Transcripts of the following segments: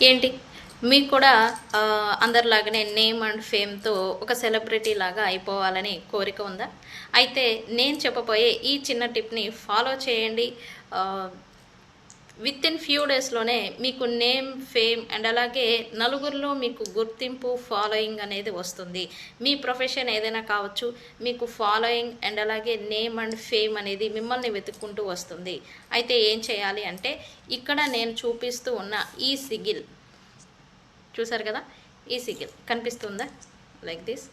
ఏంటి మీకు కూడా అందరిలాగానే నేమ్ అండ్ ఫేమ్తో ఒక సెలబ్రిటీ లాగా అయిపోవాలని కోరిక ఉందా? అయితే నేను చెప్పబోయే ఈ చిన్న టిప్ని ఫాలో చేయండి. విత్ ఇన్ ఫ్యూ డేస్లోనే మీకు నేమ్, ఫేమ్ అండ్ అలాగే నలుగురిలో మీకు గుర్తింపు, ఫాలోయింగ్ అనేది వస్తుంది. మీ ప్రొఫెషన్ ఏదైనా కావచ్చు, మీకు ఫాలోయింగ్ అండ్ అలాగే నేమ్ అండ్ ఫేమ్ అనేది మిమ్మల్ని వెతుక్కుంటూ వస్తుంది. అయితే ఏం చేయాలి అంటే, ఇక్కడ నేను చూపిస్తూ ఉన్న ఈ సిగిల్ చూసారు కదా, ఈ సిగిల్ కనిపిస్తుందా? Like this.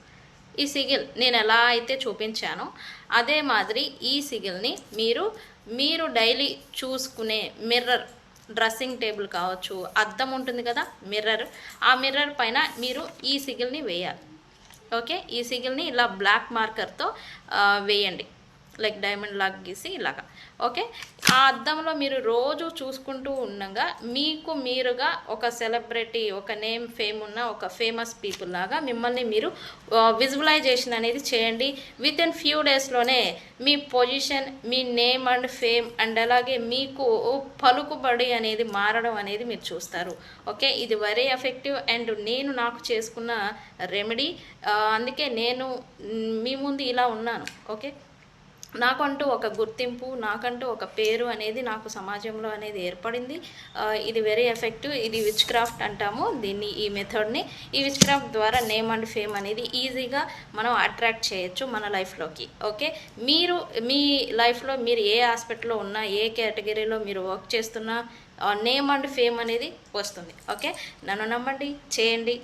ఈ సిగిల్ నేను ఎలా అయితే చూపించానో అదే మాదిరి ఈ సిగిల్ని మీరు డైలీ చూసుకునే మిర్రర్, డ్రెస్సింగ్ టేబుల్ కావచ్చు, అద్దం ఉంటుంది కదా మిర్రర్, ఆ మిర్రర్ పైన మీరు ఈ సిగిల్ని వేయాలి. ఓకే, ఈ సిగిల్ని ఇలా బ్లాక్ మార్కర్తో వేయండి, లైక్ డైమండ్ లాగా గీసి ఇలాగా. ఓకే, ఆ అద్దంలో మీరు రోజు చూసుకుంటూ ఉండగా మీకు మీరుగా ఒక సెలబ్రిటీ, ఒక నేమ్, ఫేమ్ ఉన్న ఒక ఫేమస్ పీపుల్ లాగా మిమ్మల్ని మీరు విజువలైజేషన్ అనేది చేయండి. విత్ ఇన్ ఫ్యూ డేస్లోనే మీ పొజిషన్, మీ నేమ్ అండ్ ఫేమ్ అండ్ అలాగే మీకు పలుకుబడి అనేది మారడం అనేది మీరు చూస్తారు. ఓకే, ఇది వెరీ ఎఫెక్టివ్ అండ్ నేను నాకు చేసుకున్న రెమెడీ. అందుకే నేను మీ ముందు ఇలా ఉన్నాను. ఓకే, నాకంటూ ఒక గుర్తింపు, నాకంటూ ఒక పేరు అనేది నాకు సమాజంలో అనేది ఏర్పడింది. ఇది వెరీ ఎఫెక్టివ్. ఇది విచ్ క్రాఫ్ట్ అంటాము దీన్ని, ఈ మెథడ్ని. ఈ విచ్ క్రాఫ్ట్ ద్వారా నేమ్ అండ్ ఫేమ్ అనేది ఈజీగా మనం అట్రాక్ట్ చేయొచ్చు మన లైఫ్లోకి. ఓకే, మీరు మీ లైఫ్లో మీరు ఏ ఆస్పెక్ట్లో ఉన్నా, ఏ కేటగిరీలో మీరు వర్క్ చేస్తున్నా నేమ్ అండ్ ఫేమ్ అనేది వస్తుంది. ఓకే, నన్ను నమ్మండి, చేయండి,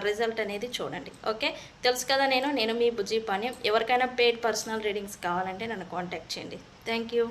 రిజల్ట్ అనేది చూడండి. ఓకే, తెలుసు కదా, నేను మీ బుజ్జి పాణ్యం. ఎవరికైనా పెయిడ్ పర్సనల్ రీడింగ్స్ కావాలంటే నన్ను కాంటాక్ట్ చేయండి. Thank you.